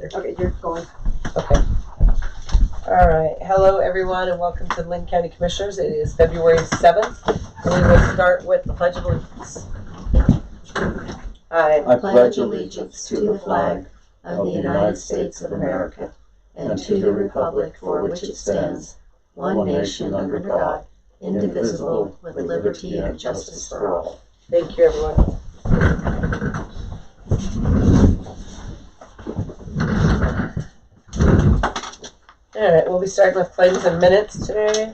later. Okay, you're going. Okay. All right. Hello, everyone, and welcome to the Linn County Commissioners. It is February 7th, and we will start with the Pledge of Allegiance. I pledge allegiance to the flag of the United States of America and to the republic for which it stands, one nation under God, indivisible, with liberty and justice for all. Thank you, everyone. All right, we'll be starting with claims and minutes today.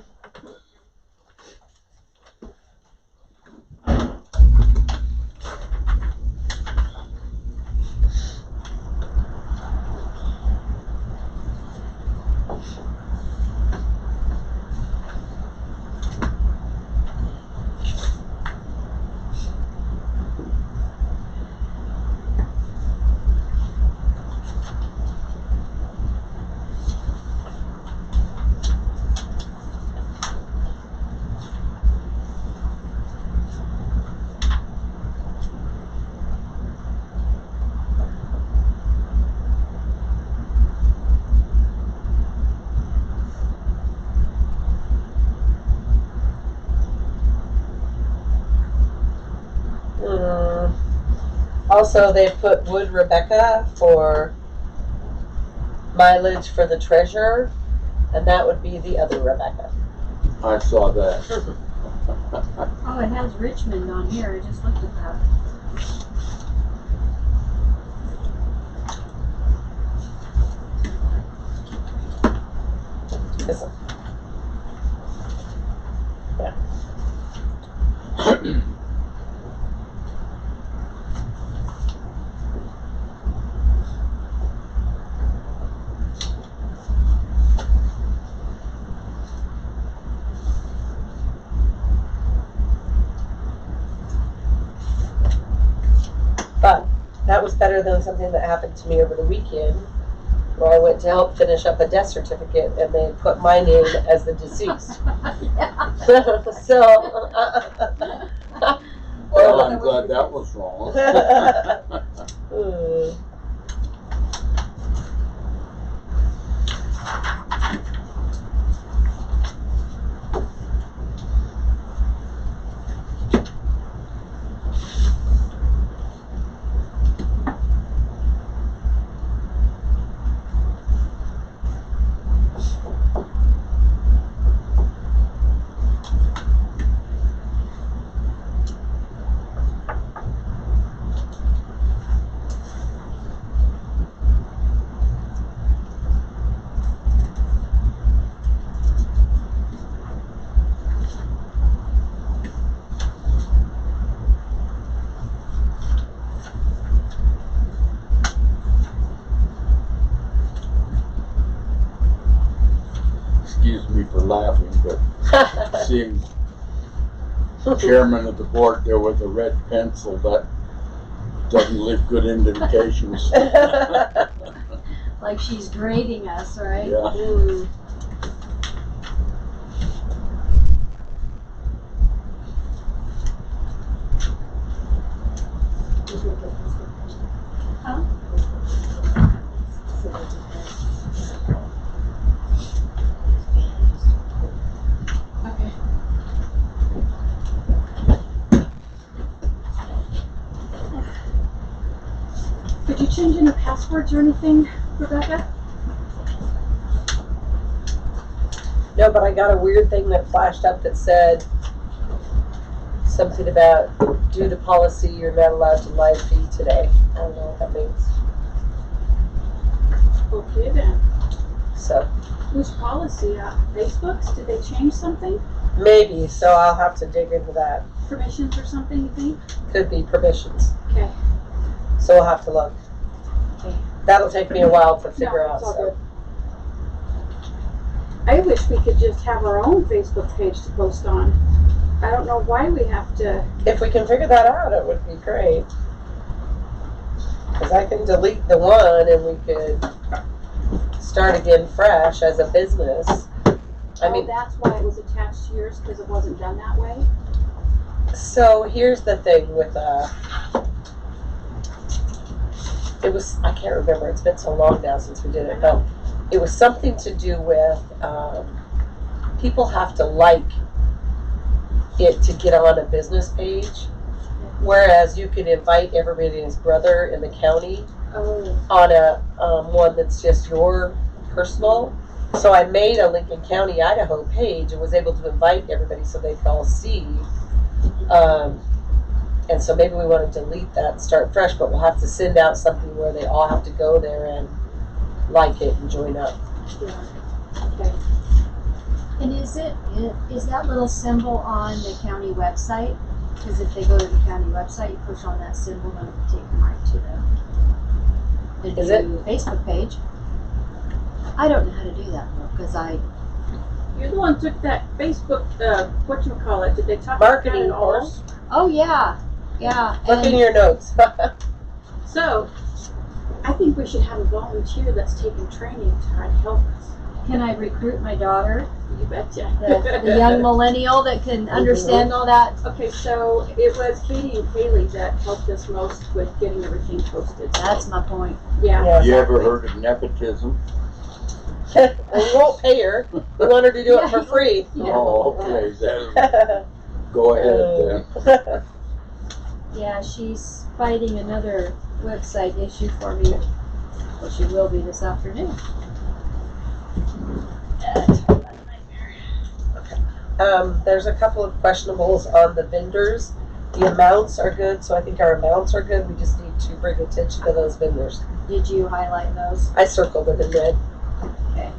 Also, they put Wood Rebecca for mileage for the treasurer, and that would be the other Rebecca. I saw that. Oh, it has Richmond on here. I just looked at that. Yeah. But that was better than something that happened to me over the weekend, where I went to help finish up a death certificate and they put my name as the deceased. Well, I'm glad that was wrong. Excuse me for laughing, but seeing chairman of the board there with a red pencil, that doesn't leave good indications. Like she's grading us, right? Yeah. Huh? Okay. Did you change any passwords or anything, Rebecca? No, but I got a weird thing that flashed up that said something about due to policy you're not allowed to live feed today. I don't know what that means. Okay then. So Whose policy? Facebook's? Did they change something? maybe, so I'll have to dig into that. Permissions or something, you think? Could be permissions. Okay. So we'll have to look. Okay. That'll take me a while to figure No, out. it's all So. good. I wish we could just have our own Facebook page to post on. I don't know why we have to. If we can figure that out, it would be great. Because I can delete the one and we could start again fresh as a business. I mean, that's why it was attached to yours, because it wasn't done that way? so here's the thing with it was, I can't remember, it's been so long now since we did it, but it was something to do with, people have to like it to get on a business page, whereas you could invite everybody and his brother in the county Oh, on a, one that's just your personal. So I made a Lincoln County, Idaho page and was able to invite everybody so they could all see. And so maybe we want to delete that and start fresh, but we'll have to send out something where they all have to go there and like it and join up. yeah. Okay. And is that little symbol on the county website? Because if they go to the county website, you push on that symbol and it'll take them right to the Is it? new Facebook page. I don't know how to do that though, because You're the one who took that Facebook, whatchamacallit, did they talk about that Marketing at all? course. oh yeah. Look in your notes. So, I think we should have a volunteer that's taking training to try to help us. Can I recruit my daughter, You betcha. the young millennial that can understand all that? Okay, so it was Katie and Kaylee that helped us most with getting everything posted. That's my point. Yeah. Yeah. You ever heard of nepotism? Well, we won't pay her. We want her to do it for free. Yeah. Oh, okay, then, go ahead then. Yeah, she's fighting another website issue for me. Well, she will be this afternoon. There's a couple of questionables on the vendors. The amounts are good, so I think our amounts are good. We just need to bring attention to those vendors. Did you highlight those? I circled them in red. Okay.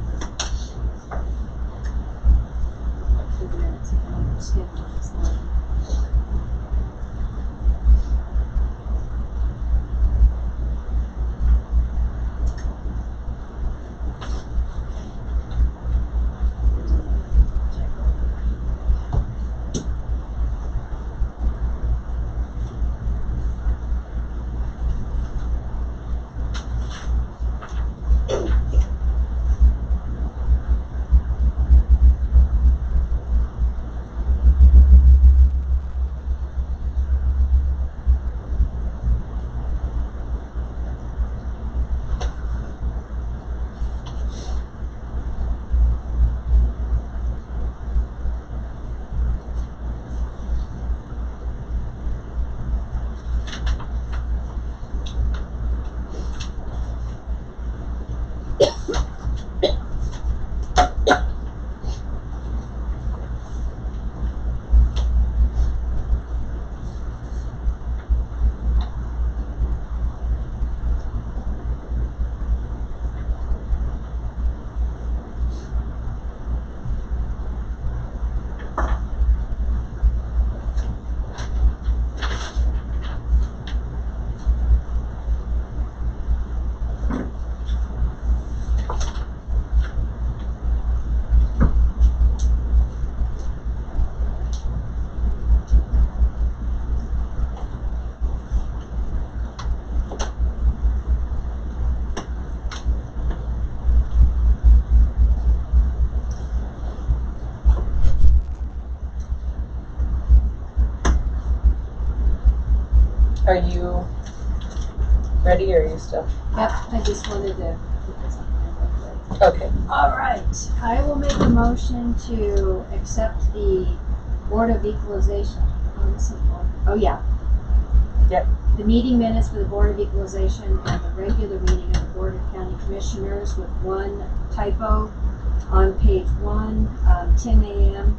2 minutes ago, schedule this one. Are you ready, or are you still? Yep, I just wanted to put this on there real quick. Okay. All right, I will make a motion to accept the Board of Equalization. Oh, yeah. Yep. The meeting minutes for the Board of Equalization and the regular meeting of the Board of County Commissioners with one typo on page 1, 10 a.m.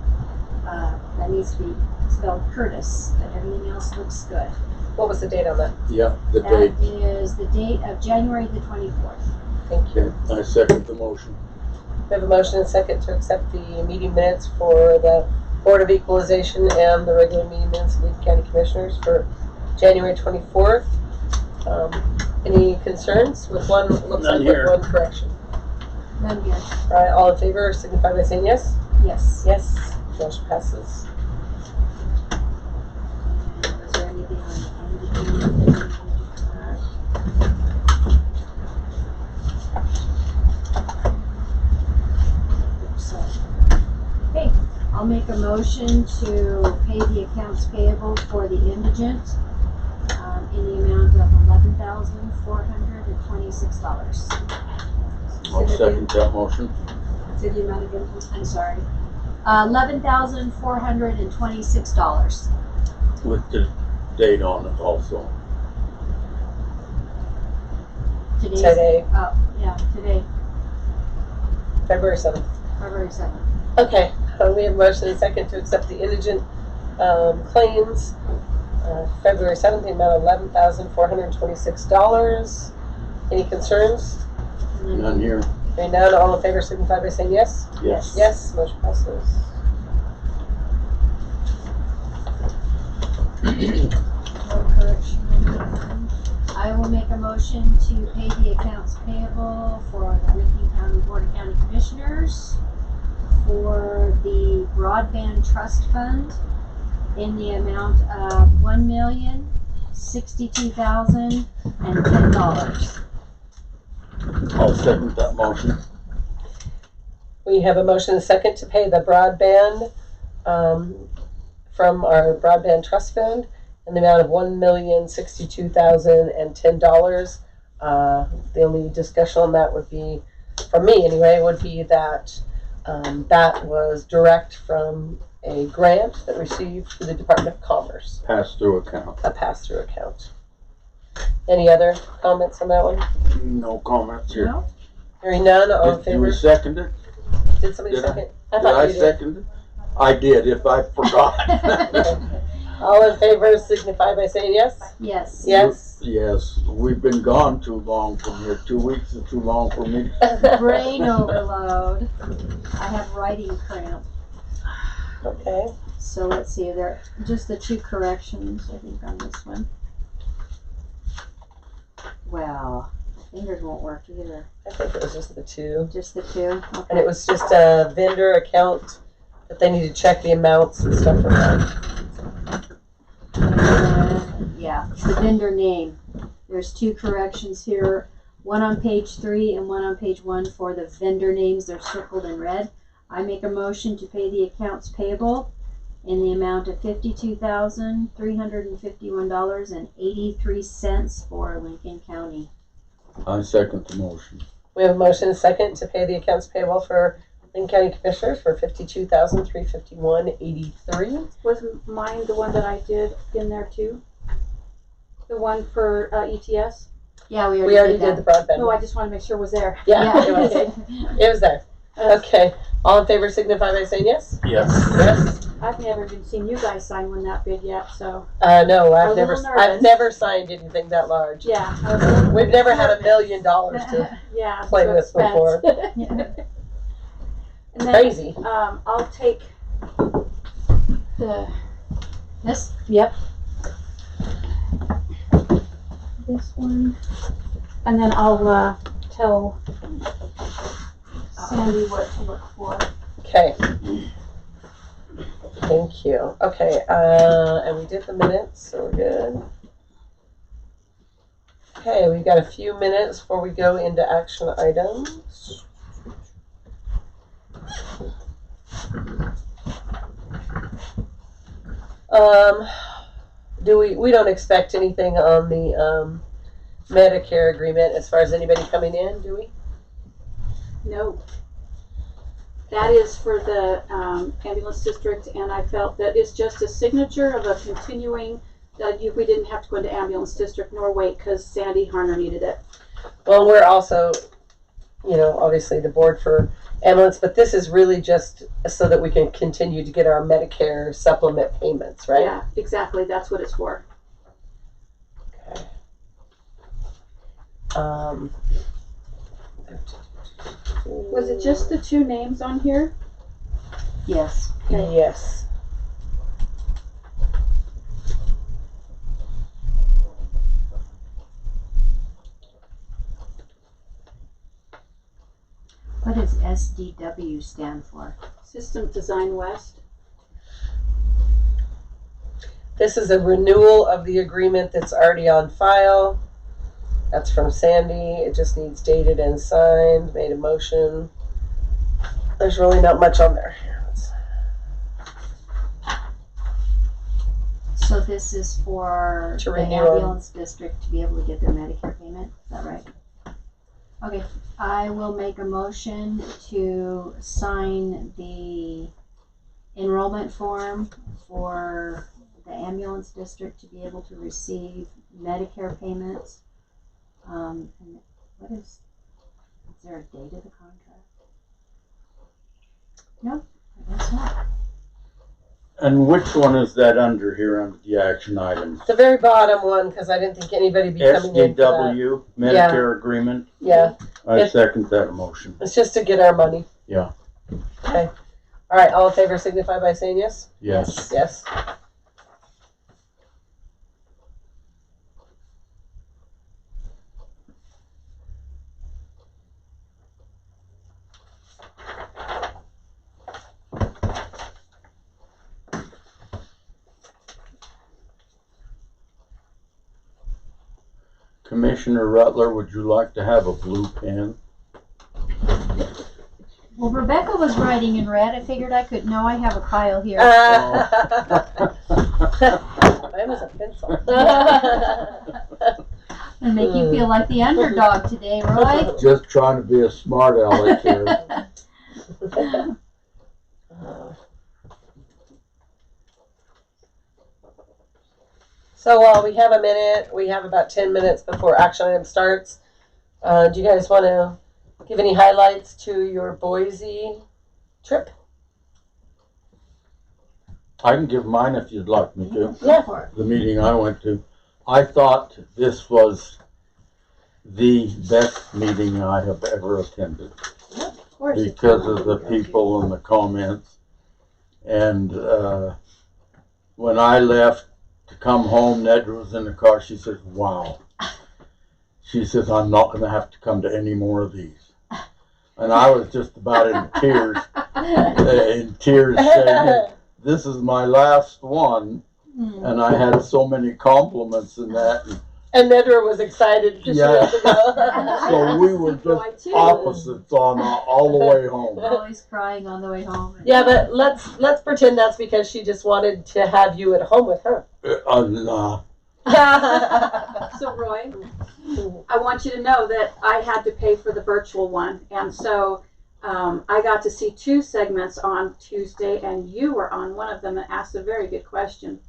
That needs to be spelled Curtis, but everything else looks good. What was the date on that? Yeah, the That date. is the date of January the 24th. Thank you. I second the motion. We have a motion and a second to accept the meeting minutes for the Board of Equalization and the regular meeting minutes of Lincoln County Commissioners for January 24th. Any concerns with one? Looks None like here. with one correction. None here. All right, all in favor signify by saying yes. Yes. Yes. Motion passes. And was there anything on the end? So, okay, I'll make a motion to pay the accounts payable for the indigent in the amount of $11,426. I'll second that motion. Say the amount again, please. I'm sorry. $11,426. With the date on it also. Today's, Today, oh, yeah, today, February 7th. February 7th. Okay, we have a motion and a second to accept the indigent claims. February 7th, the amount of $11,426. Any concerns? None here. Hearing none, all in favor signify by saying yes. Yes. Yes, motion passes. No correction. I will make a motion to pay the accounts payable for the Lincoln County Board of County Commissioners for the Broadband Trust Fund in the amount of $1,062,010. I'll second that motion. We have a motion and a second to pay the broadband from our broadband trust fund in the amount of $1,062,010. The only discussion on that would be, from me anyway, would be that that was direct from a grant that received through the Department of Commerce, Pass-through account. a pass-through account. Any other comments on that one? No comments here. No? Hearing none, all in Did favor? you second it? Did somebody Did I? second? Did I second it? I did, if I forgot. All in favor signify by saying yes. Yes. Yes. Yes, we've been gone too long from here. 2 weeks is too long for me. Brain overload. I have writing cramp. Okay. So let's see, there just the two corrections, I think, on this one. Well, my fingers won't work either. I think it was just the two. Just the two? Okay. And it was just a vendor account that they need to check the amounts and stuff for that. Yeah, the vendor name. There's two corrections here, one on page 3 and one on page 1 for the vendor names. They're circled in red. I make a motion to pay the accounts payable in the amount of $52,351.83 for Lincoln County. I second the motion. We have a motion and a second to pay the accounts payable for Lincoln County Commissioners for $52,351.83. Was mine the one that I did in there too? The one for ETS? Yeah, we We already did the broadband. No, I just want to make sure it was there. Yeah, it was. It was there. Uh, Okay. All in favor signify by saying yes. Yes. Yes. I've never even seen you guys sign one that big yet, so No, I I've was a never. little I've nervous. never signed anything that large. yeah. I was a little We've never had $1 nervous. million to Yeah. play to with expense. before. And then, Crazy. I'll take the This? Yep. This one. And then I'll tell Sandy what to look for. Okay. Thank you. Okay, and we did the minutes, so we're good. Okay, we've got a few minutes before we go into action items. We don't expect anything on the Medicare agreement as far as anybody coming in, do we? No. That is for the ambulance district, and I felt that it's just a signature of a continuing, we didn't have to go into ambulance district nor wait because Sandy Harner needed it. Well, we're also, obviously the board for ambulance, but this is really just so that we can continue to get our Medicare supplement payments, right? Yeah, exactly. That's what it's for. Okay. Was it just the two names on here? Yes. Okay. Yes. What does SDW stand for? System Design West. This is a renewal of the agreement that's already on file. That's from Sandy. It just needs dated and signed. Made a motion. There's really not much on there. So this is for To the renew 'em. ambulance district to be able to get their Medicare payment, is that right? Okay, I will make a motion to sign the enrollment form for the ambulance district to be able to receive Medicare payments. And what is there a date of the contract? No, I guess not. And which one is that under here under the action items? The very bottom one, because I didn't think anybody would be coming in for that. SDW, Medicare agreement? Yeah, I second that motion. it's just to get our money. Yeah. Okay. All right, all in favor signify by saying yes? Yes. Yes. Commissioner Rutler, would you like to have a blue pen? Well, Rebecca was writing in red. I figured I could. No, I have a pile here. Mine was a pencil. And make you feel like the underdog today, Roy. Just trying to be a smart aleck here. So while we have a minute, we have about 10 minutes before action item starts. Do you guys want to give any highlights to your Boise trip? I can give mine if you'd like me to. Yeah. The meeting I went to. I thought this was the best meeting I have ever attended Of course. because of the people and the comments. And when I left to come home, Nedra was in the car. She says, wow. She says, I'm not going to have to come to any more of these. And I was just about in tears saying, this is my last one. And I had so many compliments in that. And Nedra was excited because Yeah. she had to go. So we were just opposites on all the way home. Always crying on the way home. Yeah, but let's pretend that's because she just wanted to have you at home with her. So Roy, I want you to know that I had to pay for the virtual one, and so I got to see 2 segments on Tuesday, and you were on one of them and asked a very good question.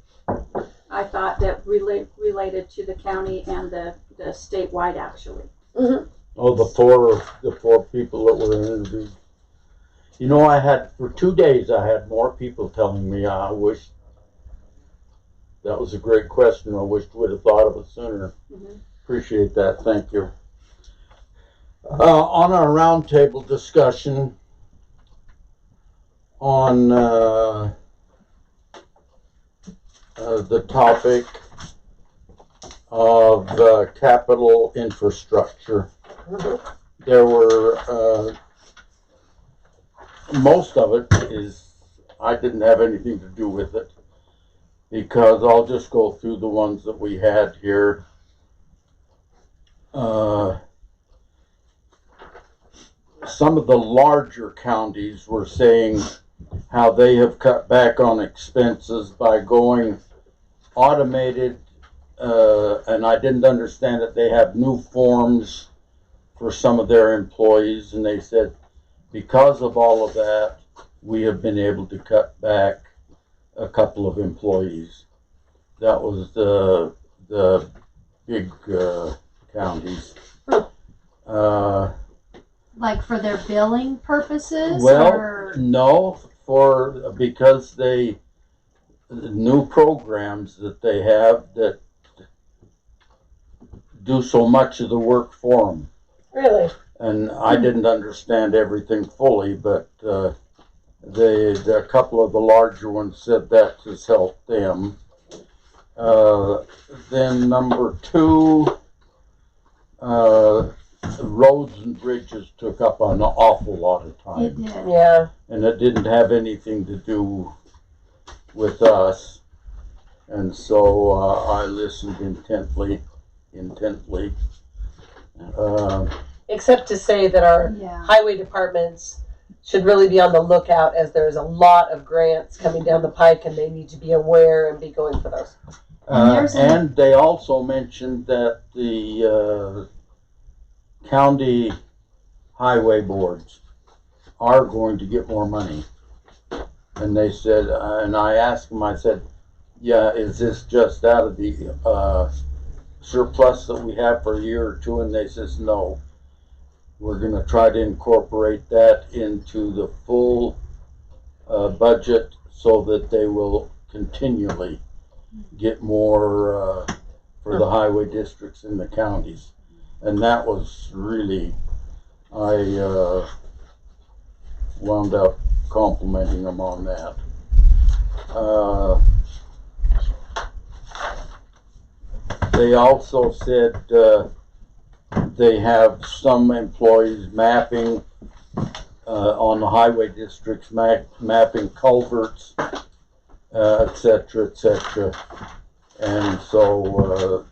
I thought that related to the county and the statewide, actually. Mm-hmm. Oh, the four people that were interviewed. You know, for 2 days, I had more people telling me, I wish that was a great question. I wish we'd have thought of it sooner. Mm-hmm. Appreciate that. Thank you. On our roundtable discussion on the topic of capital infrastructure, there were most of it is I didn't have anything to do with it, because I'll just go through the ones that we had here. Some of the larger counties were saying how they have cut back on expenses by going automated, and I didn't understand that they have new forms for some of their employees, and they said because of all of that, we have been able to cut back a couple of employees. That was the big counties. Like for their billing purposes? Well, or? no, because the new programs that they have that do so much of the work for them. Really? And I didn't understand everything fully, but a couple of the larger ones said that has helped them. Then number 2, roads and bridges took up an awful lot of It time. did. Yeah. And it didn't have anything to do with us. And so I listened intently. Except to say that our Yeah. highway departments should really be on the lookout, as there's a lot of grants coming down the pike and they need to be aware and be going for those. And they also mentioned that the county highway boards are going to get more money. And they said, and I asked them, I said, yeah, is this just out of the surplus that we have for a year or two? And they says, no. We're going to try to incorporate that into the full budget so that they will continually get more for the highway districts in the counties. And that was really, I wound up complimenting them on that. They also said they have some employees mapping on the highway districts, mapping culverts, et cetera, et cetera. And so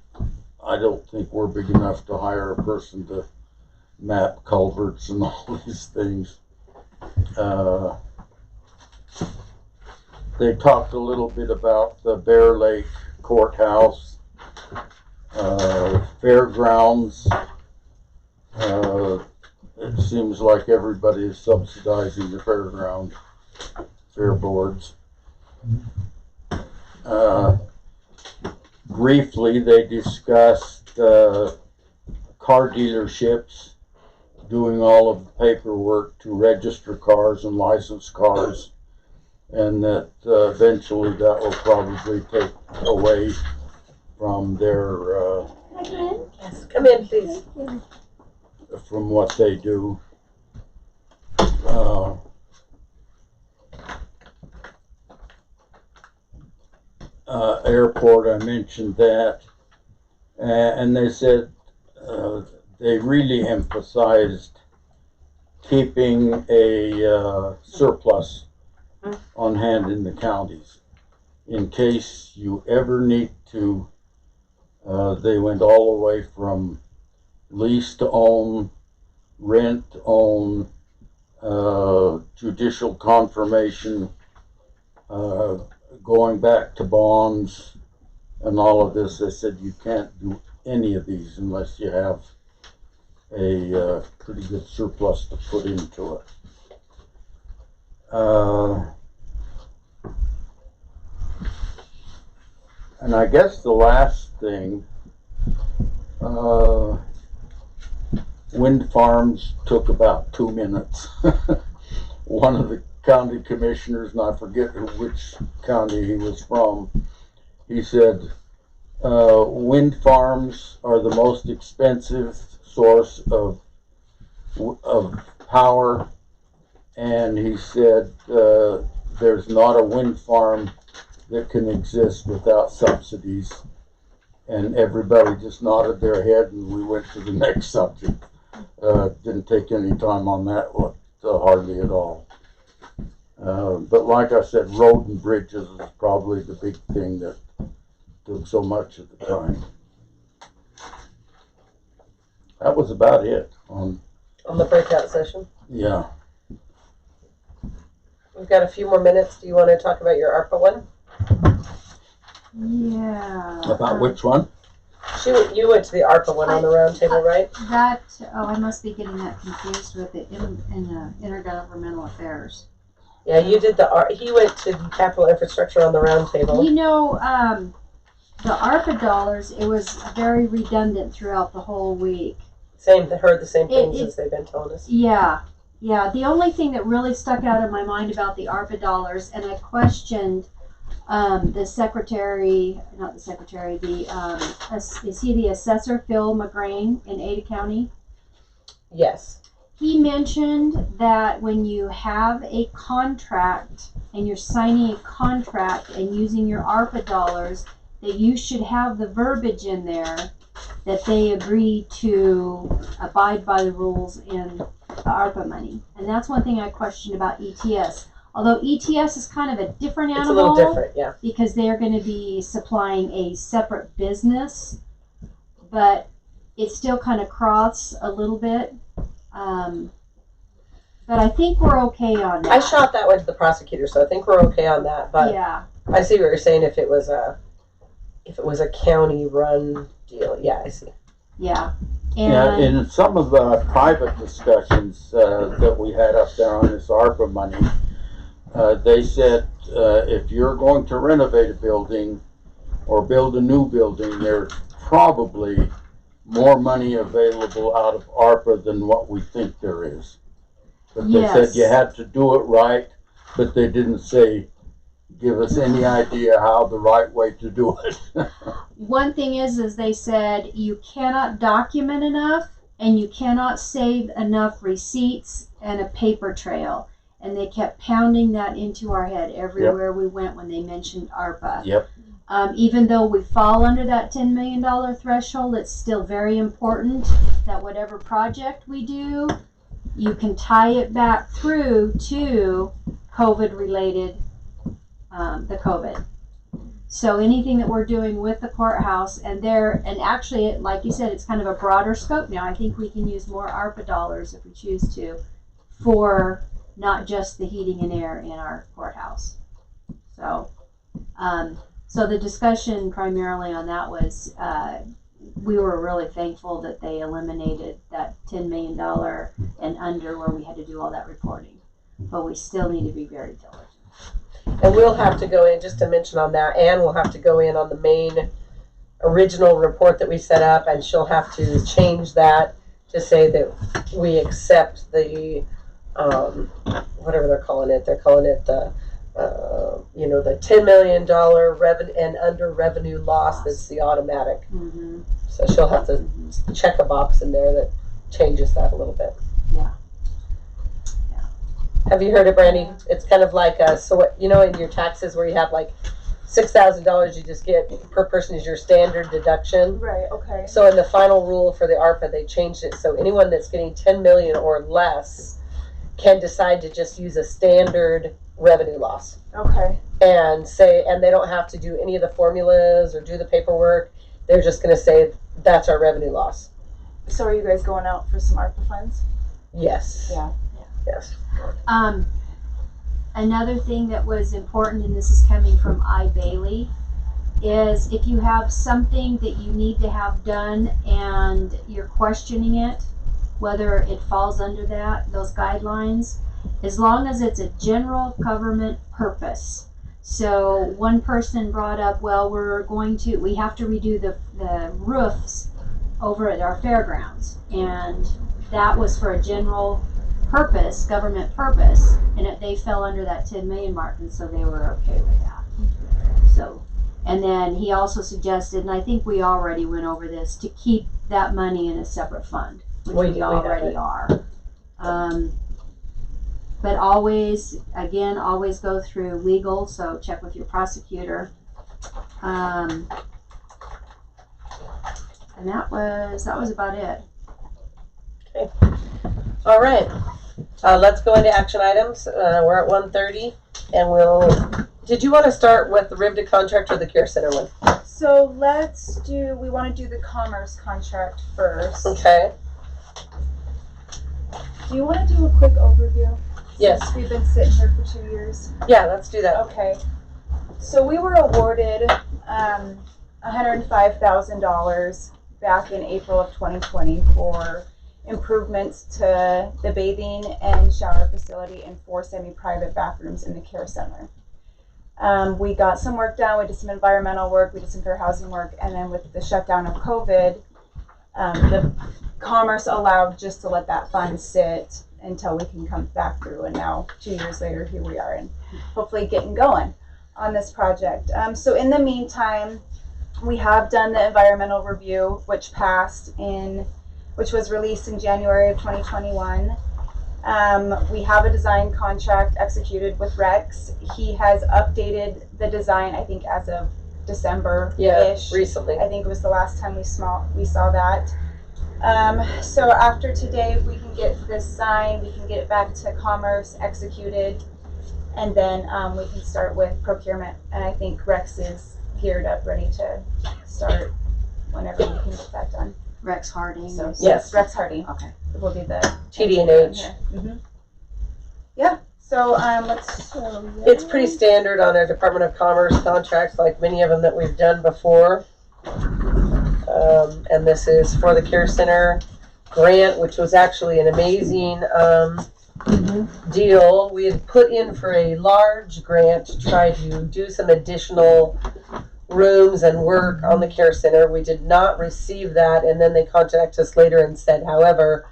I don't think we're big enough to hire a person to map culverts and all these things. They talked a little bit about the Bear Lake Courthouse, fairgrounds. It seems like everybody is subsidizing the fair boards. Briefly, they discussed car dealerships doing all of the paperwork to register cars and license cars, and that eventually that will probably take away from their Yes, come in, please. from what they do. Airport, I mentioned that, and they said they really emphasized keeping a surplus on hand in the counties in case you ever need to. They went all the way from lease to own, rent to own, judicial confirmation, going back to bonds, and all of this. They said you can't do any of these unless you have a pretty good surplus to put into it. And I guess the last thing, wind farms took about 2 minutes. One of the county commissioners, and I forget which county he was from, he said, wind farms are the most expensive source of power, and he said there's not a wind farm that can exist without subsidies. And everybody just nodded their head, and we went to the next subject. Didn't take any time on that one, hardly at all. But like I said, road and bridges is probably the big thing that took so much of the time. That was about it on the breakout session. Yeah. We've got a few more minutes. Do you want to talk about your ARPA one? Yeah. About which one? You went to the ARPA one on the round table, right? I must be getting that confused with the intergovernmental affairs. Yeah, you did he went to the capital infrastructure on the round table. You know, the ARPA dollars, it was very redundant throughout the whole week. Heard the same things as they've been telling us. Yeah. The only thing that really stuck out in my mind about the ARPA dollars, and I questioned is he the assessor, Phil McGrain in Ada County? Yes. He mentioned that when you have a contract and you're signing a contract and using your ARPA dollars, that you should have the verbiage in there that they agree to abide by the rules in the ARPA money. And that's one thing I questioned about ETS. Although ETS is kind of a different animal. It's a little different, yeah. Because they're going to be supplying a separate business, but it still kind of cross a little bit. But I think we're okay on that. I shot that one to the prosecutor, so I think we're okay on that, but Yeah, I see what you're saying, if it was a county run deal, yeah, I see. yeah. Yeah, And in some of the private discussions that we had up there on this ARPA money, they said if you're going to renovate a building or build a new building, there's probably more money available out of ARPA than what we think there is. But they said Yes. you had to do it right, but they didn't say give us any idea how the right way to do it. one thing is they said you cannot document enough and you cannot save enough receipts and a paper trail. And they kept pounding that into our head everywhere we went when they mentioned ARPA. Yep. Even though we fall under that $10 million threshold, it's still very important that whatever project we do, you can tie it back through to COVID related, the COVID. So anything that we're doing with the courthouse and actually, like you said, it's kind of a broader scope now. I think we can use more ARPA dollars if we choose to for not just the heating and air in our courthouse. So, so the discussion primarily on that was, we were really thankful that they eliminated that $10 million and under where we had to do all that reporting. But we still need to be very diligent. And we'll have to go in, just to mention on that, Anne will have to go in on the main original report that we set up, and she'll have to change that to say that we accept the, whatever they're calling it the, the $10 million revenue and under revenue loss, that's the automatic. Mm-hmm. So she'll have to check a box in there that changes that a little bit. Yeah. Have you heard of, Brandy? It's kind of like in your taxes where you have like $6,000 you just get per person is your standard deduction. Right, okay. So in the final rule for the ARPA, they changed it so anyone that's getting 10 million or less can decide to just use a standard revenue loss. Okay. And they don't have to do any of the formulas or do the paperwork. They're just going to say that's our revenue loss. So are you guys going out for some ARPA funds? Yes. Yeah. Yes. Another thing that was important, and this is coming from iBailey, is if you have something that you need to have done and you're questioning it, whether it falls under those guidelines, as long as it's a general government purpose. So one person brought up, well, we have to redo the roofs over at our fairgrounds, and that was for a general purpose, government purpose, and they fell under that 10 million mark, and so they were okay with that. So, and then he also suggested, and I think we already went over this, to keep that money in a separate fund, which we already are. But always go through legal, so check with your prosecutor. And that was about it. Okay. All right. Let's go into action items. We're at 1:30, and did you want to start with the riveted contract or the care center one? So we want to do the commerce contract first. Okay. Do you want to do a quick overview? Yes. Since we've been sitting here for 2 years. Yeah, let's do that. Okay. So we were awarded $105,000 back in April of 2020 for improvements to the bathing and shower facility and 4 semi-private bathrooms in the care center. We got some work done. We did some environmental work. We did some fair housing work. And then with the shutdown of COVID, the Commerce allowed just to let that fund sit until we can come back through. And now 2 years later, here we are and hopefully getting going on this project. So in the meantime, we have done the environmental review, which was released in January of 2021. We have a design contract executed with Rex. He has updated the design, I think, as of December-ish. Yeah, recently. I think it was the last time we saw that. So after today, if we can get this signed, we can get it back to Commerce, executed, and then we can start with procurement. And I think Rex is geared up, ready to start whenever we can get that done. Rex Harding. So yes, Rex Harding. Okay. Will be the TD&H. Mm-hmm. So let's show you. It's pretty standard on our Department of Commerce contracts, like many of them that we've done before. And this is for the Care Center grant, which was actually an amazing deal. We had put in for a large grant to try to do some additional rooms and work on the Care Center. We did not receive that, and then they contacted us later and said, however,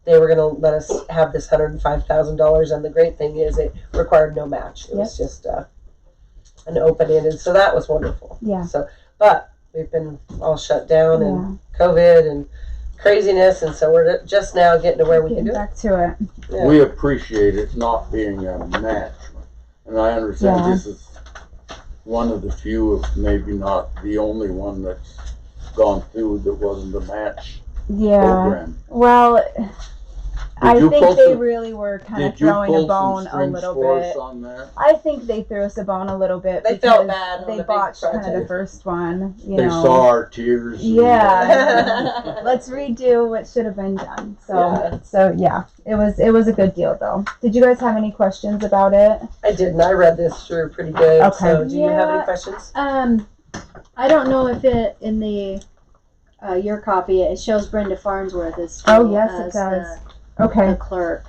they were going to let us have this $105,000, and the great thing is it required no match. It was just an open-ended, so that was wonderful. Yeah. So, but we've been all shut down and COVID and craziness, and so we're just now getting to where we can Getting do it. back to it. Yeah. We appreciate it not being a match, and I understand Yeah. this is one of the few, if maybe not the only one that's gone through that wasn't a match Yeah. program. Well, I you think pull they some- really were kind of Did you throwing a pull bone some a strings little for bit. us on that? I think they threw us a bone a little bit. They felt because bad on They the big botched kind of the project. first one. You They know. saw our tears. and- Yeah. Let's redo what should have been done. So yeah, it was a good deal though. Did you guys have any questions about it? I didn't. I read this through pretty good. Okay. So, do you have any Yeah. questions? I don't know if it in the your copy it shows Brenda Farnsworth as Oh, still yes, it as does. the Okay. clerk,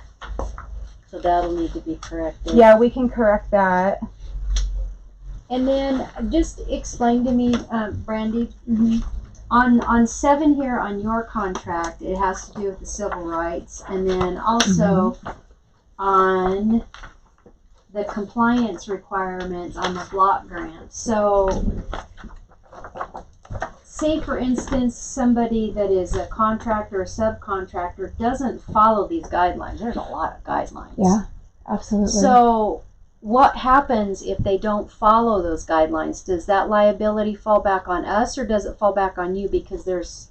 so that'll need to be corrected. Yeah, we can correct that. And then just explain to me, Brandy, on 7 here on your contract, it has to do with the civil rights, and then also on the compliance requirements on the block grant. So, say for instance, somebody that is a contractor or subcontractor doesn't follow these guidelines. There's a lot of guidelines. Yeah, absolutely. So, what happens if they don't follow those guidelines? Does that liability fall back on us, or does it fall back on you? Because there's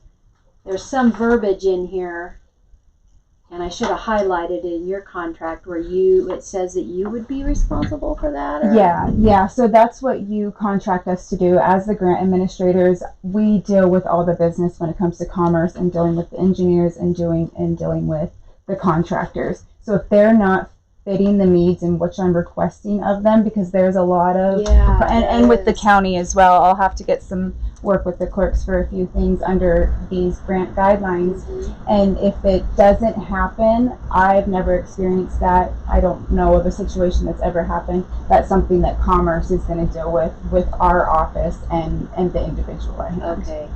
some verbiage in here, and I should have highlighted it in your contract where it says that you would be responsible for that. Or? Yeah. So that's what you contract us to do as the grant administrators. We deal with all the business when it comes to commerce and dealing with the engineers and dealing with the contractors. So if they're not fitting the needs in which I'm requesting of them, because there's a lot of Yeah. and with the county as well, I'll have to get some work with the clerks for a few things under these grant guidelines. And if it doesn't happen, I've never experienced that. I don't know of a situation that's ever happened. That's something that Commerce is going to deal with our office and the individual at hand. Okay.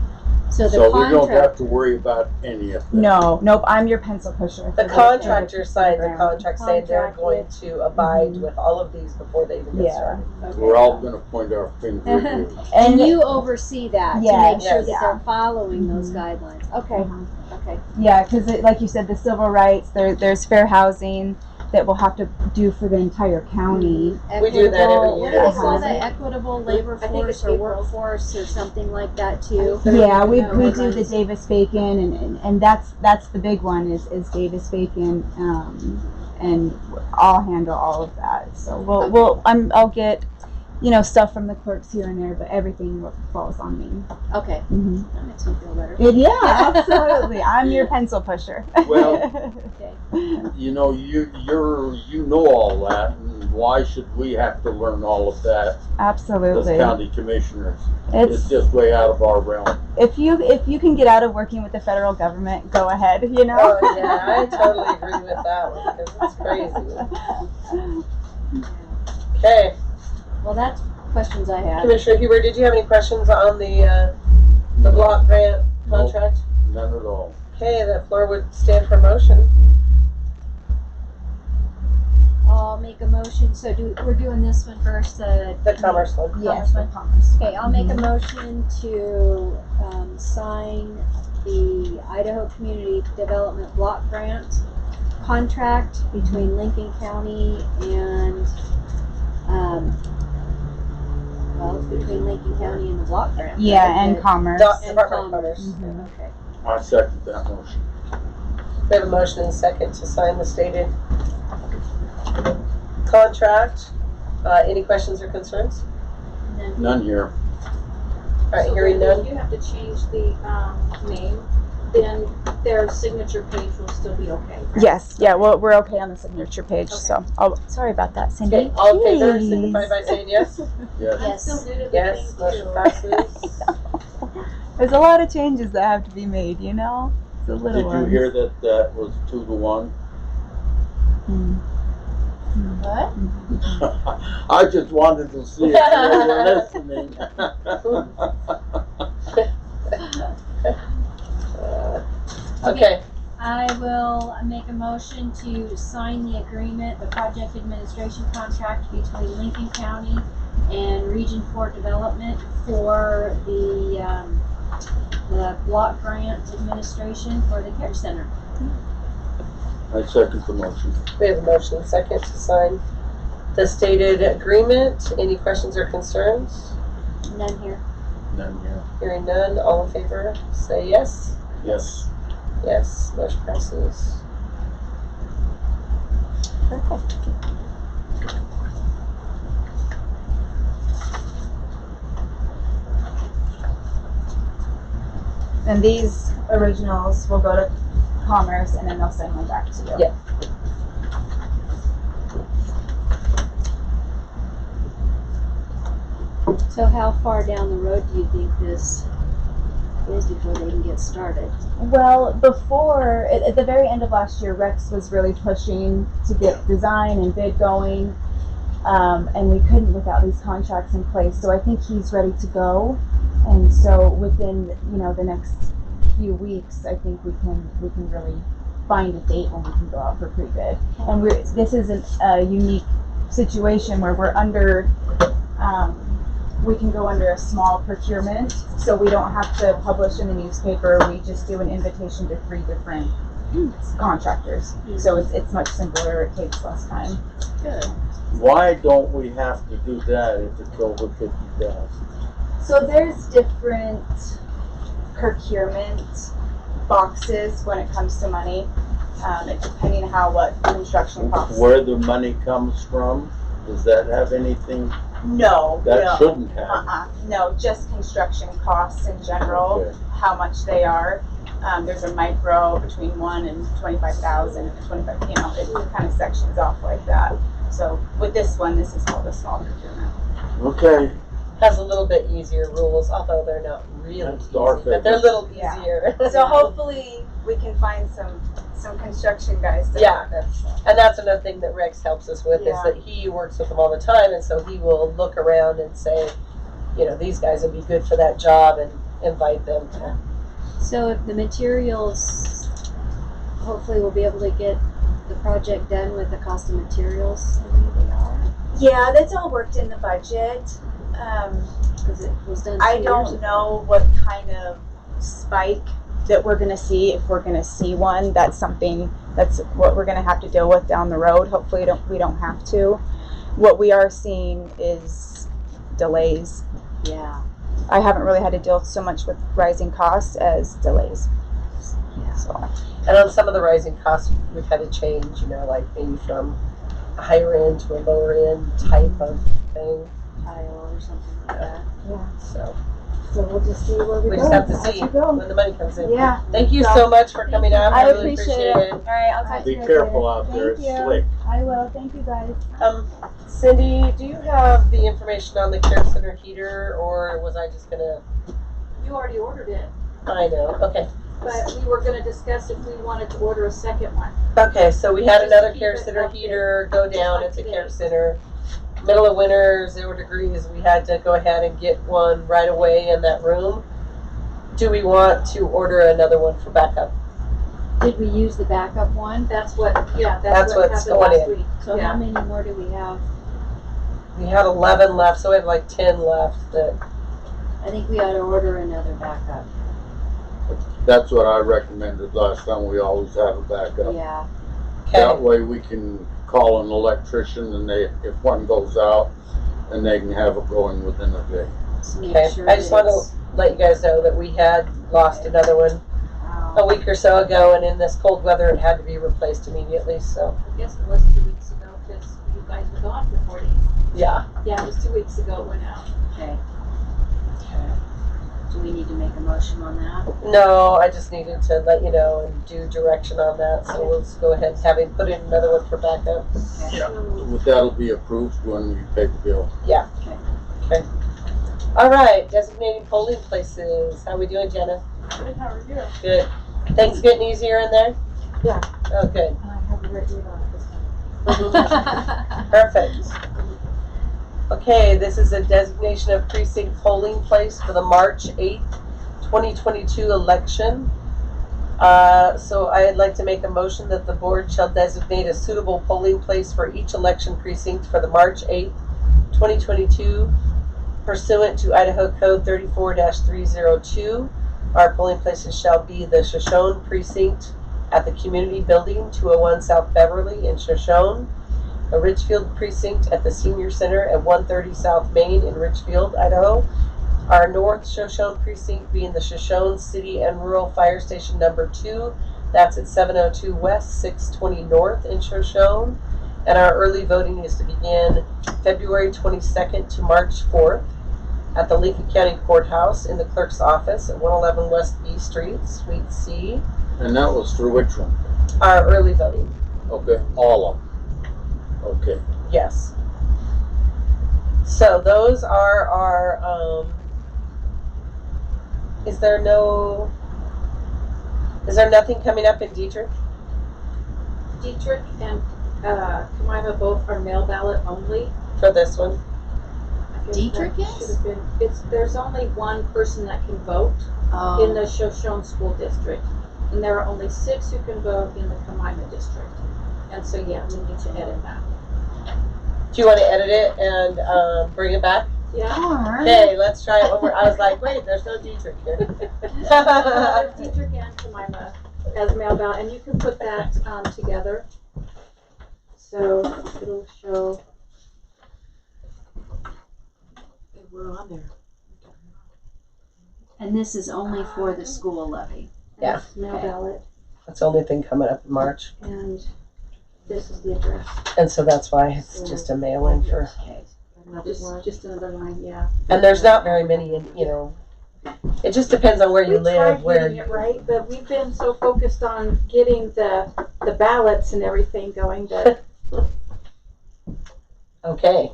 So the So we don't contract. have to worry about any of that. Nope, I'm your pencil pusher. The for contractor signed the program. contract saying they're Contract going with- to abide with all of these before they even get Yeah. started. Okay. We're all gonna point our finger at you. And you oversee that to Yes. make sure that Yes. they're following those Mhm. guidelines. Okay. Okay. Yeah, because like you said, the civil rights, there's fair housing that we'll have to do for the entire county. We do that every Equitable- year. What do they call Uh-huh. that? Equitable labor I think it's force or April. workforce or something like that too. Yeah, we No, do okay. the Davis Bacon, and that's the big one is Davis Bacon, and I'll handle all of that. So I'll get stuff from the clerks here and there, but everything falls on me. Okay. Mm-hmm. That makes me feel better. Yeah, absolutely. I'm your pencil pusher. Well, you know, you know all that, and why should we have to learn all of that as Absolutely. county commissioners? It's It's just way out of our realm. if you can get out of working with the federal government, go ahead. Oh, yeah, I totally agree with that one because it's crazy. Okay, Well, that's questions I had. Commissioner Huber, did you have any questions on the block grant contract? None at all. Okay, the floor would stand for motion. I'll make a motion. So we're doing this one first. The commerce one. Yes, one. Okay, I'll make a motion to sign the Idaho Community Development Block Grant contract between Lincoln County and it's between Lincoln County and the block grant. Yeah, right? and The- commerce. Department of Commerce. Mhm. Okay. I second that motion. We have a motion and a second to sign the stated contract. Any questions or concerns? None here. All right, hearing none. You have to change the name then their signature page will still be okay. right? Yes, yeah, well, we're okay on the signature page, so, sorry about that, Cindy. Okay, all in favor, Jeez. signify by saying yes. Yes. I'm still new to the Yes, thing motion too. passes. There's a lot of changes that have to be made, you know? It's a little Did you ones. hear that that was 2-1? Mm. What? I just wanted to see if you were listening. Okay, I will make a motion to sign the agreement, the project administration contract between Lincoln County and Region 4 Development for the block grant administration for the care center. I second the motion. we have a motion and second to sign the stated agreement. Any questions or concerns? None here. None here. Hearing none, all in favor, say yes. Yes. Yes, motion passes. Perfect. And these originals will go to Commerce and then they'll send one back to you. Yeah. So how far down the road do you think this is before they can get started? Well, before, at the very end of last year, Rex was really pushing to get design and bid going, and we couldn't without these contracts in place. So I think he's ready to go, and so within the next few weeks, I think we can really find a date when we can go out for pre-bid. And this isn't a unique situation where we're under. We can go under a small procurement, so we don't have to publish in the newspaper. We just do an invitation to 3 different contractors. So it's much simpler. It takes less time. Good. Why don't we have to do that if it's over 50,000? So there's different procurement boxes when it comes to money, depending on what construction costs. Where the money comes from? Does that have anything? No, That shouldn't have. no, just construction costs in general. Okay. How much they are. There's a micro between 1 and 25,000, and 25. It kind of sections off like that. So with this one, this is called a small procurement. Okay. Has a little bit easier rules, although they're not really That's easy, our but they're a little Yeah. easier. So hopefully we can find some construction guys to Yeah. work us. And that's another thing that Rex helps us with, is Yeah. that he works with them all the time, and so he will look around and say, these guys would be good for that job, and invite them to. So if the materials, hopefully we'll be able to get the project done with the cost of materials the way they are, Yeah, that's all worked in the budget. because it was done 2 I years don't ago. know what kind of spike that we're gonna see, if we're gonna see one. That's what we're gonna have to deal with down the road. Hopefully we don't have to. What we are seeing is delays. Yeah. I haven't really had to deal so much with rising costs as delays. Yeah. So And on some of the rising costs, we've had to change, like maybe from a higher end to a lower end type of thing. Tile or something like that. So so we'll just see where we we go. just have to as see we go. when the money comes in. Yeah. Thank you So- so much for coming out. I really appreciate it. All right, I'll talk to Be you guys careful later. out there. Thank It's you. slick. I will. Thank you guys. Cindy, do you have the information on the Care Center heater, or was I just gonna? You already ordered it, I know. Okay. but we were gonna discuss if we wanted to order a second one. Okay, so we had Just another keep Care it Center up there. heater go down like at the today. Care Center. Middle of winter, 0 degrees. We had to go ahead and get one right away in that room. Do we want to order another one for backup? Did we use the backup one? That's what That's what what's happened going last in. week. So Yeah. how many more do we have? We had 11 left, so we have like 10 left. That I think we ought to order another backup. That's what I recommended last time. We always have a backup. Yeah. That okay. way we can call an electrician, and if one goes out, and they can have it going within a day. To make Okay. sure I just that want it's- to let you guys know that we had lost another one a week or so ago, and in this cold weather, it had to be replaced immediately. So I guess it was 2 weeks ago because you guys were gone for 4 days. yeah. Yeah, it was 2 weeks ago it went out. Okay. Do we need to make a motion on that? No, I just needed to let you know and do direction on that, so we'll just go ahead and have him put in another one for backup. Yeah. That'll be approved when we pay the bill. All right, designating polling places. How we doing, Jenna? Good, how are you? Good. Things getting easier in there? Yeah. Oh, good. I have a written on this one. Perfect. Okay, this is a designation of precinct polling place for the March 8th, 2022 election. So I'd like to make a motion that the board shall designate a suitable polling place for each election precinct for the March 8th, 2022 pursuant to Idaho Code 34-302. Our polling places shall be the Shoshone precinct at the Community Building, 201 South Beverly in Shoshone, the Richfield precinct at the Senior Center at 130 South Main in Richfield, Idaho. Our North Shoshone precinct being the Shoshone City and Rural Fire Station number 2. That's at 702 West, 620 North in Shoshone. And our early voting is to begin February 22nd to March 4th at the Lincoln County Courthouse in the clerk's office at 111 West B Street, Suite C. And that was for which one? Our early voting, Okay, all of them. Okay. yes. So those are our, is there nothing coming up in Dietrich? Dietrich and Kamima both are mail ballot only. For this one? I guess Dietrich that is? should have been- there's only one person that can vote in the Shoshone School District. And there are only 6 who can vote in the Kamima District. And so, yeah, we need to edit that. Do you want to edit it and bring it back? Yeah. Alright. Okay, let's try it one more. I was like, wait, there's no Dietrich here. Dietrich and Kamima as mail ballot, and you can put that together. So it'll show. We're on there. And this is only for the school levy. Yeah. That's mail ballot, That's the only thing coming up in March. and this is the address. And so that's why it's just a mail-in for, Okay. Just another line, yeah. and there's not very many, it just depends on where you We live, tried where, getting it right, but we've been so focused on getting the ballots and everything going that okay.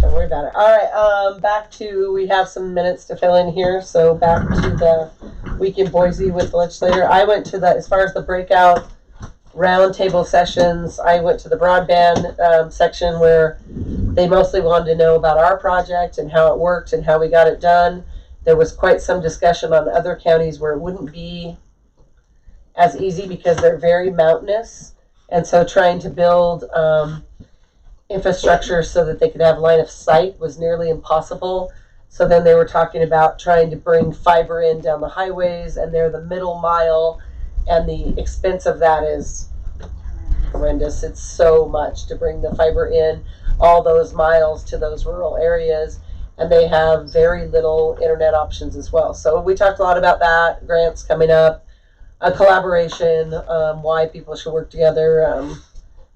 Don't worry about it. All right, back to, we have some minutes to fill in here, so back to the week in Boise with the legislator. I went to as far as the breakout roundtable sessions, I went to the broadband section where they mostly wanted to know about our project and how it worked and how we got it done. There was quite some discussion on other counties where it wouldn't be as easy because they're very mountainous. And so trying to build infrastructure so that they could have line of sight was nearly impossible. So then they were talking about trying to bring fiber in down the highways, and they're the middle mile, and the expense of that is horrendous. It's so much to bring the fiber in all those miles to those rural areas, and they have very little internet options as well. So we talked a lot about that, grants coming up, a collaboration, why people should work together.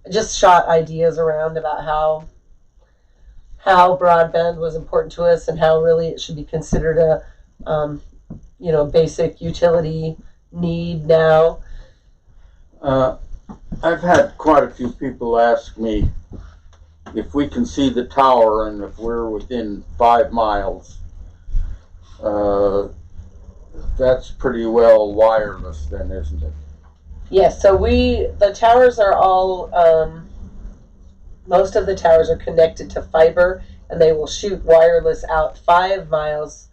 Just shot ideas around about how broadband was important to us and how really it should be considered a basic utility need now. I've had quite a few people ask me if we can see the tower and if we're within 5 miles. That's pretty well wireless then, isn't it? Yes, so the towers are all, most of the towers are connected to fiber, and they will shoot wireless out 5 miles,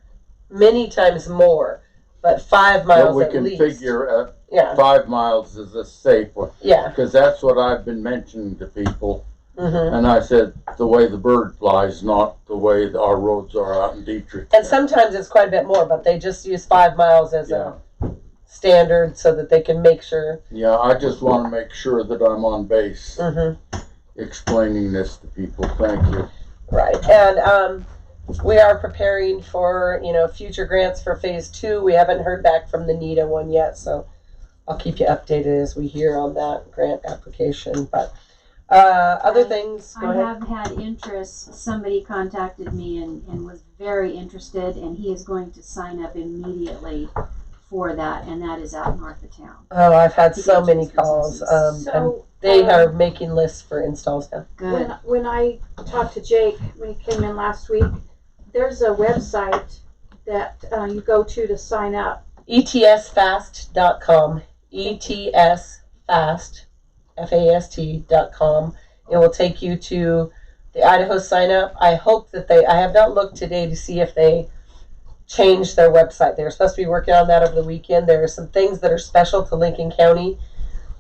many times more, but 5 But miles we at can least. figure Yeah, 5 miles is a safe one, yeah. because that's what I've been mentioning to people. Hmm. And I said, the way the bird flies, not the way our roads are out in Dietrich. And sometimes it's quite a bit more, but they just use 5 miles as Yeah. a standard so that they can make sure. Yeah, I just want to make sure that I'm on base Mm-hmm. explaining this to people. Thank you. Right, and we are preparing for future grants for phase 2. We haven't heard back from the NEDA one yet, so I'll keep you updated as we hear on that grant application. But Other things, go I ahead. have had interest, somebody contacted me and was very interested, and he is going to sign up immediately for that, and that is out north of town. Oh, I've had To so get many these calls, businesses. and So, they are making lists for installs now. Good. when I talked to Jake, when he came in last week, there's a website that you go to sign up. ETSfast.com. ETSfast, FAST.com. It will take you to the Idaho sign up. I hope that I have not looked today to see if they changed their website. They were supposed to be working on that over the weekend. There are some things that are special to Lincoln County.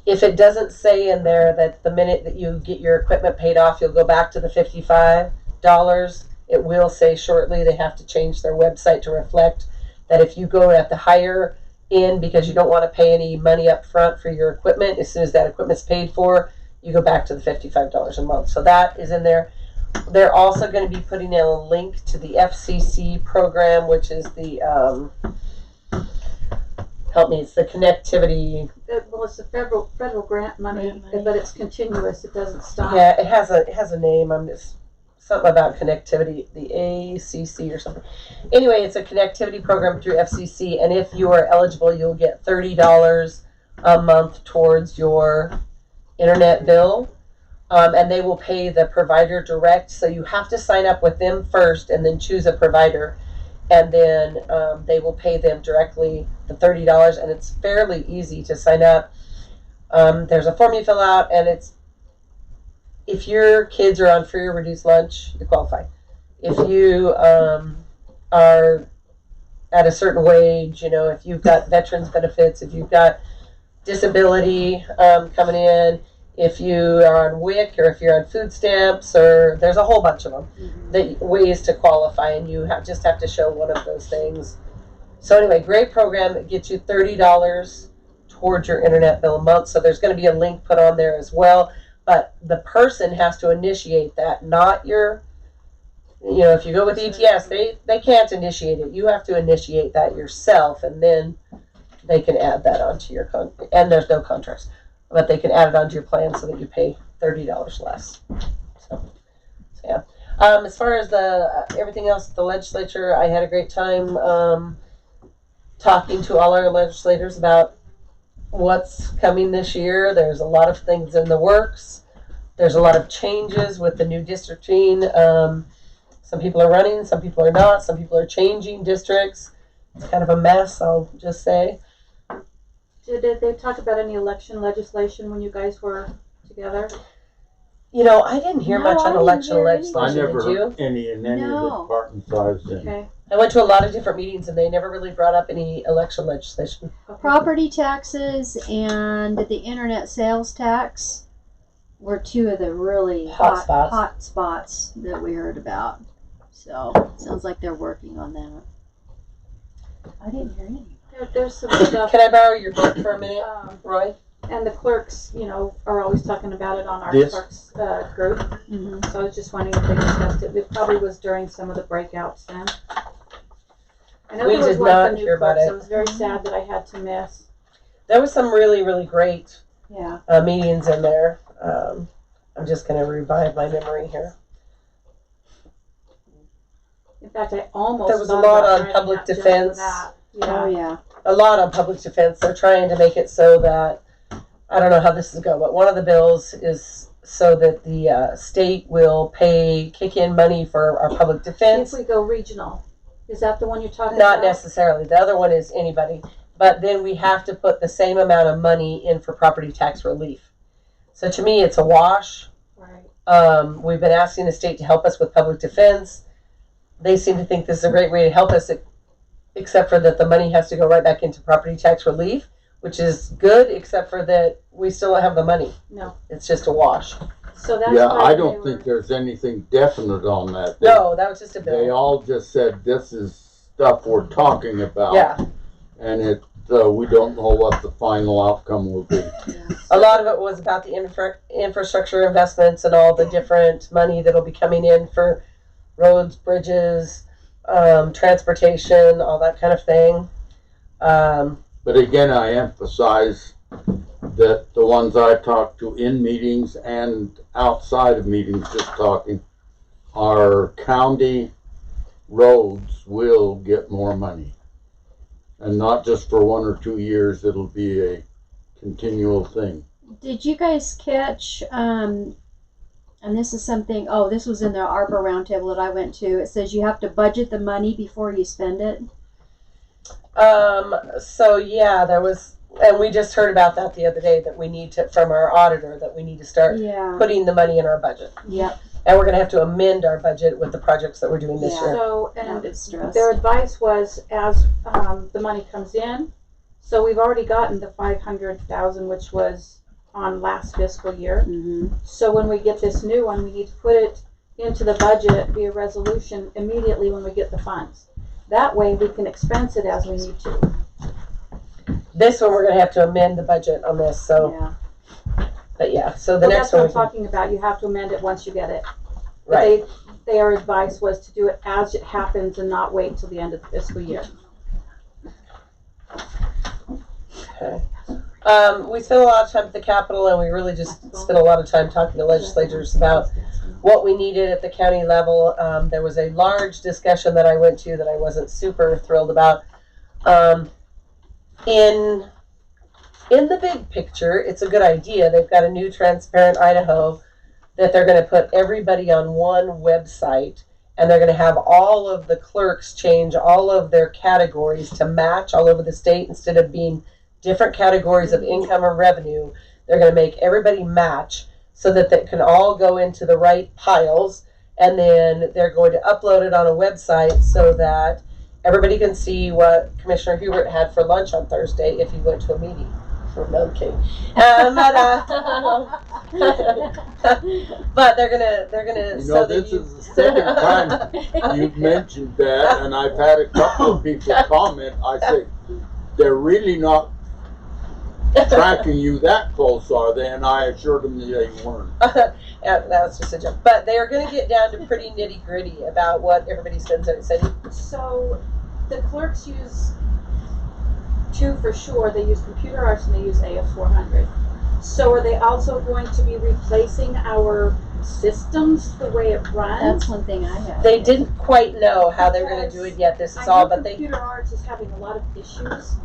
If it doesn't say in there that the minute that you get your equipment paid off, you'll go back to the $55, it will say shortly they have to change their website to reflect that if you go at the higher end because you don't want to pay any money up front for your equipment, as soon as that equipment's paid for, you go back to the $55 a month. So that is in there. They're also going to be putting in a link to the FCC program, which is the help me, it's the connectivity. Well, it's a federal grant money, Grant money. but it's continuous. It doesn't stop. Yeah, it has a name. I'm just something about connectivity, the ACC or something. Anyway, it's a connectivity program through FCC, and if you are eligible, you'll get $30 a month towards your internet bill, and they will pay the provider direct. So you have to sign up with them first, and then choose a provider, and then they will pay them directly the $30, and it's fairly easy to sign up. There's a form you fill out, and it's if your kids are on free or reduced lunch, you qualify. If you are at a certain wage, if you've got veterans benefits, if you've got disability coming in, if you are on WIC or if you're on food stamps, or there's a whole bunch of them, ways to qualify, and you just have to show one of those things. So anyway, great program that gets you $30 towards your internet bill a month. So there's going to be a link put on there as well. But the person has to initiate that, not your, if you go with ETS, they can't initiate it. You have to initiate that yourself, and then they can add that onto your and there's no contracts, but they can add it onto your plan so that you pay $30 less. So yeah. As far as everything else at the legislature, I had a great time talking to all our legislators about what's coming this year. There's a lot of things in the works. There's a lot of changes with the new districting. Some people are running, some people are not, some people are changing districts. It's kind of a mess, I'll just say. Did they talk about any election legislation when you guys were together? I didn't hear No, much I on didn't election hear legislation, I never did you? heard any in any of the No. departments I was in. Okay. I went to a lot of different meetings and they never really brought up any election legislation. Property taxes and the internet sales tax were two of the really Hot spots. hot spots that we heard about. So sounds like they're working on that. I didn't hear anything. There's some stuff. Can I borrow your book for a minute, Roy? And the clerks, are always talking about it on our Yes. clerks group. Mm-hmm. So I was just wondering if they discussed it. It probably was during some of the breakouts then. I know We there was did one not for new hear about clerks. it. I was very sad that I had to miss. There was some really, really great Yeah. meetings in there. I'm just going to revive my memory here. In fact, I almost There was a thought lot about on signing public up just for defense. that. Oh Yeah. yeah. A lot on public defense. They're trying to make it so that, I don't know how this is going, but one of the bills is so that the state will kick in money for our public If defense. we go regional, is that the one you're talking Not about? necessarily. The other one is anybody. But then we have to put the same amount of money in for property tax relief. So to me, it's a wash. Right. We've been asking the state to help us with public defense. They seem to think this is a great way to help us, except for that the money has to go right back into property tax relief, which is good, except for that we still don't have the money. No. It's just a wash. So that's Yeah, why I they don't were- think there's anything definite on that. No, that was just a They bill. all just said this is stuff we're talking about. Yeah. And we don't know what the final outcome will be. A lot of it was about the infrastructure investments and all the different money that'll be coming in for roads, bridges, transportation, all that kind of thing. But again, I emphasize that the ones I talked to in meetings and outside of meetings, just talking, our county roads will get more money. And not just for 1 or 2 years, it'll be a continual thing. Did you guys catch, and this is something, this was in the ARPA roundtable that I went to. It says you have to budget the money before you spend it. So yeah, there was, and we just heard about that the other day, that we need to, from our auditor, that we need to start Yeah. putting the money in our budget. Yep. And we're gonna have to amend our budget with the projects that we're doing this Yeah. year. So, Not and good stress. their advice was as the money comes in, so we've already gotten the 500,000, which was on last fiscal year. Mm-hmm. So when we get this new one, we need to put it into the budget via resolution immediately when we get the funds. That way we can expense it as we need to. This one, we're gonna have to amend the budget on this, so, Yeah. but yeah, so the Well, next that's what one, I'm talking about. You have to amend it once you get it. But right. their advice was to do it as it happens and not wait till the end of the fiscal year. Okay. We spent a lot of time at the Capitol, and we really just spent a lot of time talking to legislators about what we needed at the county level. There was a large discussion that I went to that I wasn't super thrilled about. In the big picture, it's a good idea. They've got a new Transparent Idaho that they're going to put everybody on one website, and they're going to have all of the clerks change all of their categories to match all over the state instead of being different categories of income or revenue. They're going to make everybody match so that they can all go into the right piles, and then they're going to upload it on a website so that everybody can see what Commissioner Hubert had for lunch on Thursday if he went to a meeting. No, I'm kidding. But they're gonna. You know, this is the second time you've mentioned that, and I've had a couple of people comment. I say, they're really not tracking you that close, are they? And I assured them that they weren't. Yeah, that was just a joke. But they are going to get down to pretty nitty gritty about what everybody spends on it. So the clerks use two for sure. They use Computer Arts and they use AS400. So are they also going to be replacing our systems, the way it runs? That's one thing I have. They didn't quite know how they were going to do it yet. This is I all, know but they. Computer Arts is having a lot of issues.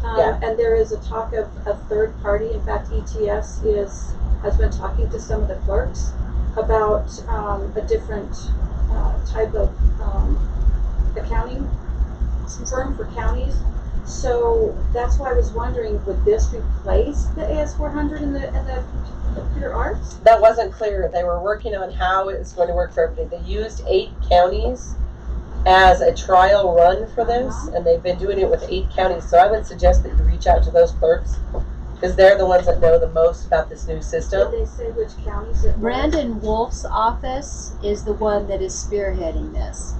Yeah. And there is a talk of a third party. In fact, ETS has been talking to some of the clerks about a different type of accounting firm for counties. So that's why I was wondering, would this replace the AS400 and the Computer Arts? That wasn't clear. They were working on how it was going to work for everybody. They used 8 counties as a trial run for this, and they've been doing it with 8 counties. So I would suggest that you reach out to those clerks because they're the ones that know the most about this new Did system. they say which counties it was? Brandon Wolf's office is the one that is spearheading this.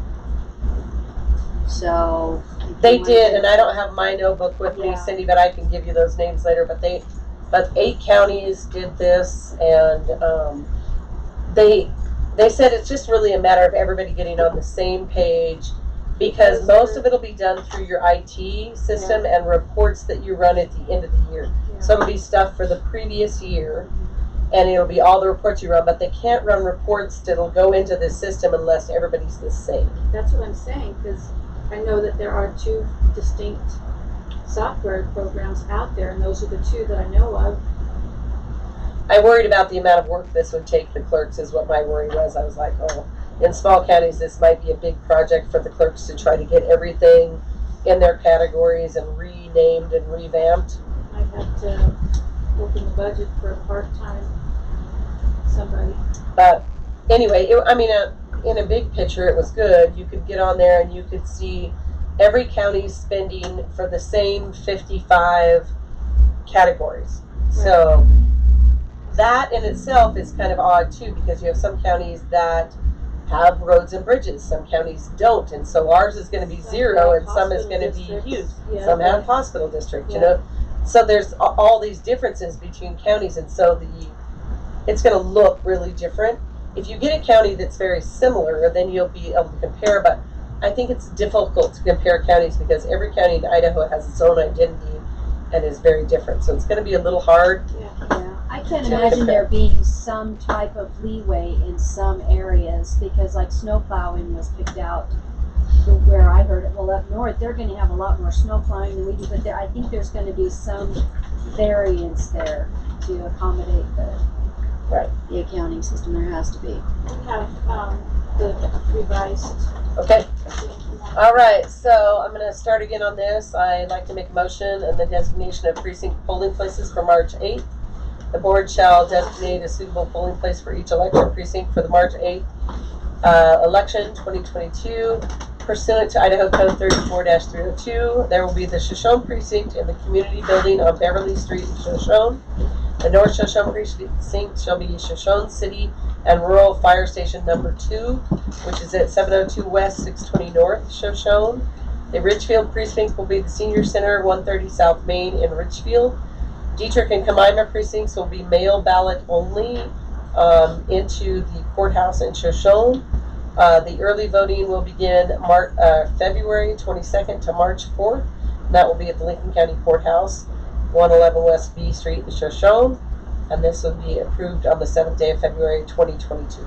So if They you want did, to- and I don't have my notebook with me, Yeah. Cindy, but I can give you those names later. But 8 counties did this, and they said it's just really a matter of everybody getting on the same page, because most of it'll be done through your IT system and reports that you run at the end of the year. Yeah. So it'll be stuff for the previous year, and it'll be all the reports you run, but they can't run reports that'll go into this system unless everybody's the same. That's what I'm saying, because I know that there are 2 distinct software programs out there, and those are the 2 that I know of. I worried about the amount of work this would take the clerks is what my worry was. I was like, oh, in small counties, this might be a big project for the clerks to try to get everything in their categories and renamed and revamped. I had to open the budget for a part-time somebody. But anyway, in a big picture, it was good. You could get on there and you could see every county's spending for the same 55 categories. So that in itself is kind of odd too, because you have some counties that have roads and bridges, some counties don't, and so ours is going to be 0 and some is going to be huge. Some have hospital district, you know. So there's all these differences between counties, and so it's going to look really different. If you get a county that's very similar, then you'll be able to compare, but I think it's difficult to compare counties because every county in Idaho has its own identity, and is very different. So it's gonna be a little hard. Yeah, I can't Yeah. imagine there being some type of leeway in some areas, because like snow plowing was picked out where I heard it. Well, up north, they're gonna have a lot more snow plowing than we do, but there, I think there's gonna be some variance there to accommodate Right. the accounting system. There has to be. We have, the revised. Okay. All right, so I'm gonna start again on this. I'd like to make a motion and the designation of precinct polling places for March 8th. The board shall designate a suitable polling place for each election precinct for the March 8th election 2022. Pursuant to Idaho Code 34-302, there will be the Shoshone precinct in the community building on Beverly Street in Shoshone. The North Shoshone precinct shall be Shoshone City and Rural Fire Station number 2, which is at 702 West, 620 North, Shoshone. The Ridgefield precinct will be the Senior Center, 130 South Main in Ridgefield. Dietrich and Kaimana precincts will be mail ballot only into the courthouse in Shoshone. The early voting will begin February 22nd to March 4th. And that will be at the Lincoln County Courthouse, 111 West B Street in Shoshone. And this will be approved on the 7th day of February 2022.